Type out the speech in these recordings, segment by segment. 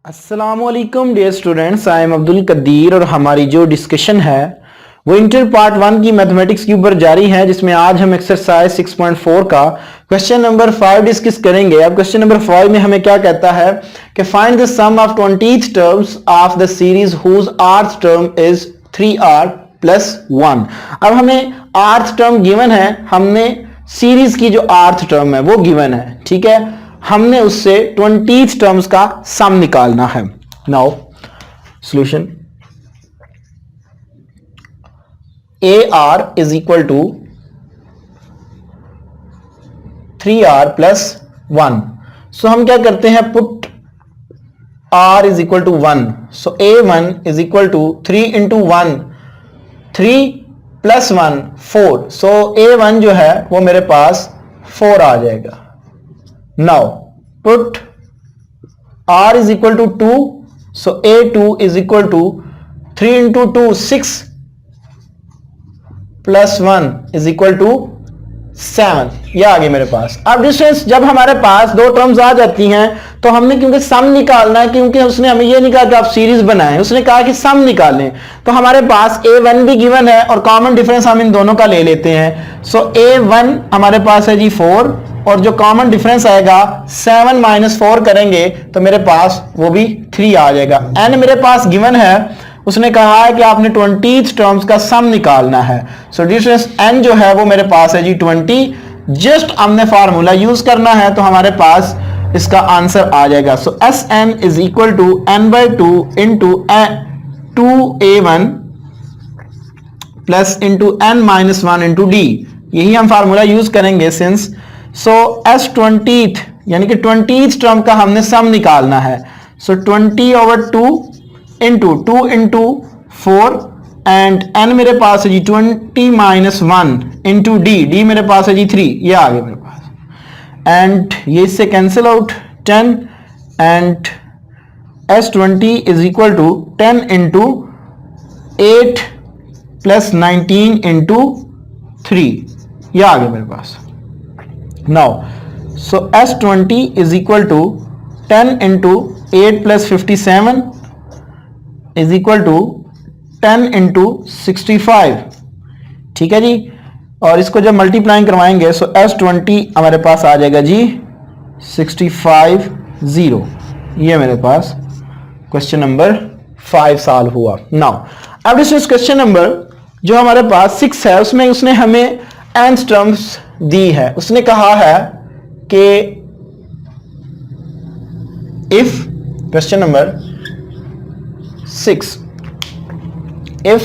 अस्सलामुअलैकुम dear students, I am Abdul Qadir और हमारी जो डिस्कशन है वो इंटर पार्ट 1 की मैथमेटिक्स के ऊपर जारी है, जिसमें आज हम एक्सरसाइज 6.4 का क्वेश्चन नंबर 5 डिस्कस करेंगे। अब क्वेश्चन नंबर 5 में हमें क्या कहता है कि find the sum of 20th terms of the series whose rth term is 3r + 1। अब हमें rth टर्म गिवन है, हमने सीरीज की जो rth टर्म है वो गिवन है, ठीक है। हमने उससे 20th टर्म्स का सम निकालना है। Now solution, AR is equal to 3R + 1। So हम क्या करते हैं, put R is equal to 1। So A1 is equal to 3 into 1, 3 + 1 4। So A1 जो है वो मेरे पास 4 आ जाएगा। Now put R is equal to 2, so A2 is equal to 3 into 2 6 + 1 is equal to 7। ये आ गई मेरे पास। अब डिस्टेंस जब हमारे पास दो टर्म्स आ जाती हैं तो हमने क्योंकि सम निकालना है, क्योंकि उसने हमें ये नहीं कहा कि आप सीरीज बनाएं, उसने कहा कि सम निकालें। तो हमारे पास A1 भी गिवन है और कॉमन डिफरेंस हम इन दोनों का ले लेते हैं। सो A1 हमारे पास है जी 4 और जो कॉमन डिफरेंस आएगा 7 - 4 करेंगे तो मेरे पास वो भी 3 आ जाएगा। n मेरे पास गिवन है, उसने कहा है कि आपने 20th टर्म्स का सम निकालना है। सो डिफरेंस n जो है वो मेरे पास है जी 20। जस्ट हमने फार्मूला यूज करना है तो हमारे पास इसका आंसर आ जाएगा। So Sn is equal to n/2 into 2a1 plus into n-1 into d। यही हम फार्मूला यूज करेंगे सिंस। सो S20th यानी कि 20th टर्म का हमने सम निकालना है। सो 20/2 इंटू 2 इंटू 4 एंड n मेरे पास है जी 20 - 1 इंटू d मेरे पास है जी 3। ये आ गया मेरे पास एंड ये इससे cancel out 10 and S20 is equal to 10 into 8 + 19 into 3। ये आ गया मेरे पास। Now, so S20 is equal to 10 into 8 + 57 is equal to 10 into 65। ठीक है जी। और इसको जब मल्टीप्लाइंग करवाएंगे सो S20 हमारे पास आ जाएगा जी 65 0। ये मेरे पास क्वेश्चन नंबर 5 सॉल्व हुआ। नाउ अब इस क्वेश्चन नंबर जो हमारे पास 6 है उसमें उसने हमें nth टर्म्स दी है। उसने कहा है कि if question number 6 if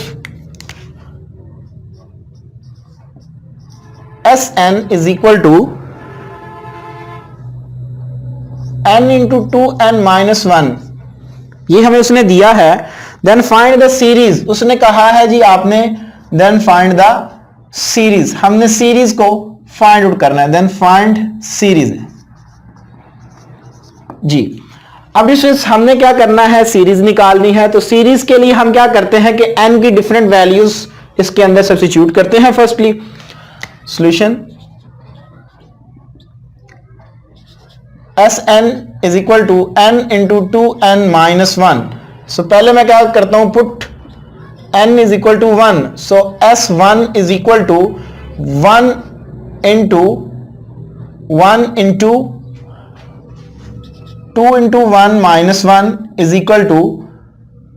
Sn is equal to n into 2n-1, ये हमें उसने दिया है। देन फाइंड द सीरीज, उसने कहा है जी आपने देन फाइंड द सीरीज, हमने सीरीज को फाइंड आउट करना है। देन फाइंड सीरीज जी। अब इस हमने क्या करना है, सीरीज निकालनी है। तो सीरीज के लिए हम क्या करते हैं कि n की डिफरेंट वैल्यूज इसके अंदर सब्स्टिट्यूट करते हैं। Firstly solution Sn is equal to n into 2n-1। So पहले मैं क्या करता हूं, put n is equal to 1। So S1 is equal to 1 into 1 into 2 into 1 - 1 is equal to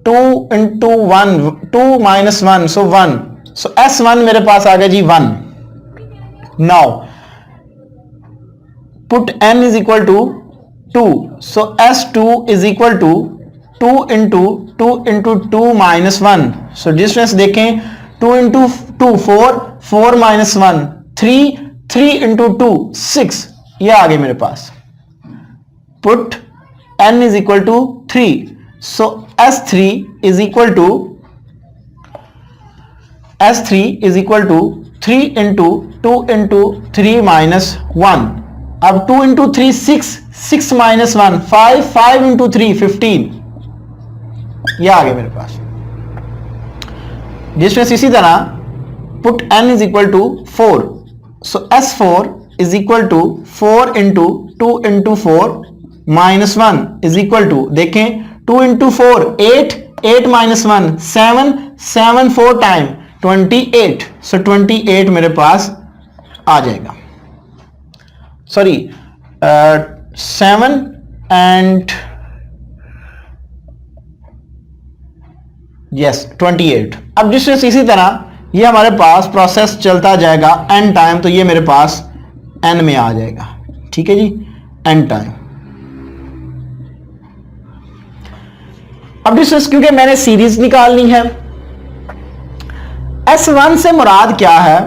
2 into 1 2 - 1 so 1। So S1 मेरे पास आ गया जी 1। Now put n is equal to 2। So S2 is equal to 2 into 2 into 2 - 1। So distance देखें, 2 into 2 4 4 - 1 3 3 into 2 6। ये आ गई मेरे पास। Put n is equal to 3। So S3 is equal to 3 into 2 into 3 - 1। अब 2 इंटू 3 6 6 - 1 5 5 इंटू 3 15। ये आ गया मेरे पास डिस्टेंस। इसी तरह put n is equal to 4। So S4 is equal to 4 into 2 into 4 -1 is equal to, देखें 2 इंटू 4 8, 8 माइनस 1 7, 7 4 टाइम 28, सो 28 मेरे पास आ जाएगा। Sorry 7 and yes 28। अब डिस्टेंस इसी तरह ये हमारे पास प्रोसेस चलता जाएगा n टाइम, तो ये मेरे पास n में आ जाएगा। ठीक है जी, n टाइम। अब डिस्टेंस क्योंकि मैंने सीरीज निकालनी है, S1 से मुराद क्या है?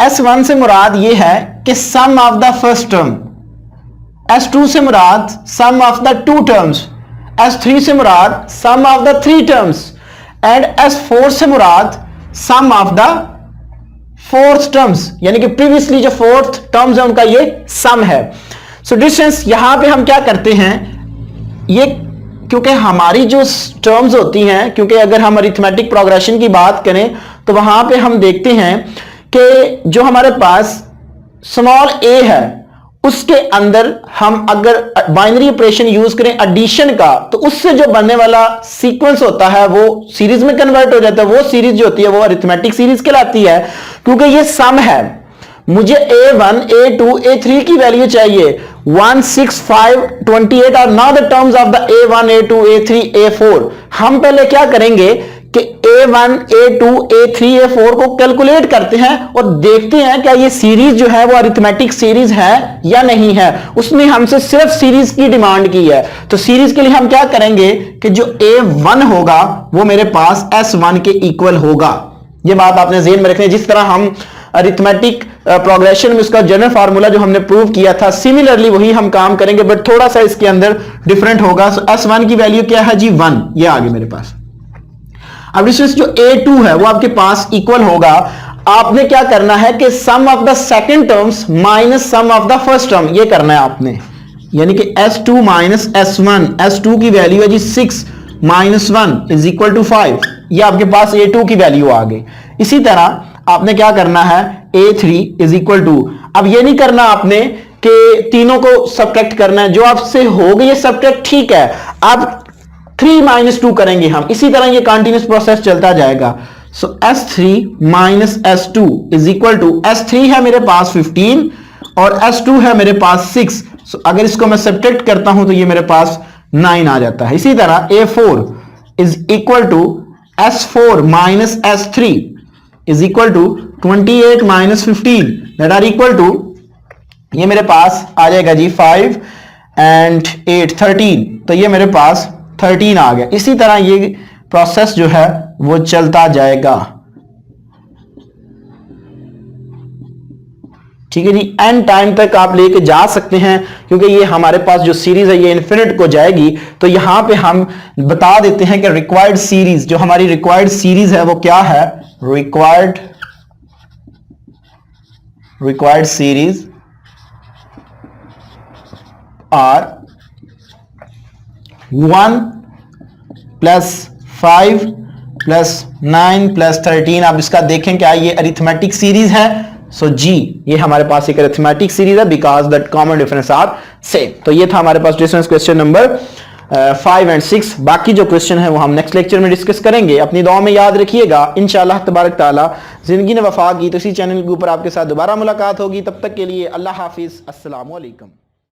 S1 से मुराद ये है कि sum of the first term, S2 से मुराद sum of the two terms, S3 से मुराद sum of the three terms and S4 से मुराद sum of the fourth terms, यानी कि प्रीवियसली जो फोर्थ टर्म्स है उनका ये सम है। सो डिस्टेंस यहां पे हम क्या करते हैं, ये क्योंकि हमारी जो टर्म्स होती हैं, क्योंकि अगर हम अरिथमेटिक प्रोग्रेशन की बात करें तो वहां पे हम देखते हैं कि जो हमारे पास स्मॉल a है उसके अंदर हम अगर बाइनरी ऑपरेशन यूज करें एडिशन का, तो उससे जो बनने वाला सीक्वेंस होता है वो सीरीज में कन्वर्ट हो जाता है। वो सीरीज जो होती है वो अरिथमेटिक सीरीज कहलाती है, क्योंकि ये सम है। मुझे a1 a2 a3 की वैल्यू चाहिए 1 6 5 28 are now the terms of the a1 a2 a3 a4। हम पहले क्या करेंगे कि a1 a2 a3 a4 को कैलकुलेट करते हैं और देखते हैं क्या ये सीरीज जो है वो अरिथमेटिक सीरीज है या नहीं है। उसने हमसे सिर्फ सीरीज की डिमांड की है, तो सीरीज के लिए हम क्या करेंगे कि जो a1 होगा वो मेरे पास s1 के इक्वल होगा। ये बात आपने ज़हन में रखनी है। जिस तरह हम अरिथमेटिक प्रोग्रेशन में उसका जनरल फार्मूला जो हमने प्रूव किया था, सिमिलरली वही हम काम करेंगे, बट थोड़ा सा इसके अंदर डिफरेंट होगा। s1 की वैल्यू क्या है जी 1, ये आ गई मेरे पास। अब डिस्टेंस जो a2 है वो आपके पास इक्वल होगा, आपने क्या करना है कि sum of the second terms minus sum of the first term, ये करना है आपने, यानी कि s2 माइनस s1। s2 की वैल्यू है जी 6 माइनस 1 इज इक्वल टू 5, ये आपके पास a2 की वैल्यू आ गई। इसी तरह आपने क्या करना है a3 इज इक्वल टू, अब ये नहीं करना आपने कि तीनों को सब्ट्रैक्ट करना है, जो आपसे हो गई ये सब्ट्रैक्ट ठीक है, अब 3 माइनस 2 करेंगे हम। इसी तरह ये कंटिन्यूस प्रोसेस चलता जाएगा। So s3 minus s2 is equal to, s3 है मेरे पास 15 और s2 है मेरे पास 6। सो अगर इसको मैं सब्ट्रैक्ट करता हूं तो ये मेरे पास 9 आ जाता है। इसी तरह a4 is equal to s4 minus s3 is equal to 28 minus 15 that are equal to, ये मेरे पास आ जाएगा जी 5 एंड 8 13, तो ये मेरे पास 13 आ गया। इसी तरह ये प्रोसेस जो है वो चलता जाएगा। ठीक है जी, एन टाइम तक आप लेके जा सकते हैं, क्योंकि ये हमारे पास जो सीरीज है ये इन्फिनिट को जाएगी। तो यहां पे हम बता देते हैं कि रिक्वायर्ड सीरीज, जो हमारी रिक्वायर्ड सीरीज है वो क्या है, required series are 1 plus 5 plus 9 plus 13। आप इसका देखें क्या ये अरिथमेटिक सीरीज है। सो जी ये हमारे पास एक अरिथमेटिक सीरीज है because that common difference are same. तो ये था हमारे पास डिस्टेंस क्वेश्चन नंबर 5 एंड 6। बाकी जो क्वेश्चन है वो हम नेक्स्ट लेक्चर में डिस्कस करेंगे। अपनी दुआ में याद रखिएगा। इंशाअल्लाह तबारक ताला जिंदगी ने वफा की तो इसी चैनल के ऊपर आपके साथ दोबारा मुलाकात होगी। तब तक के लिए अल्लाह हाफिज, अस्सलाम वालेकुम।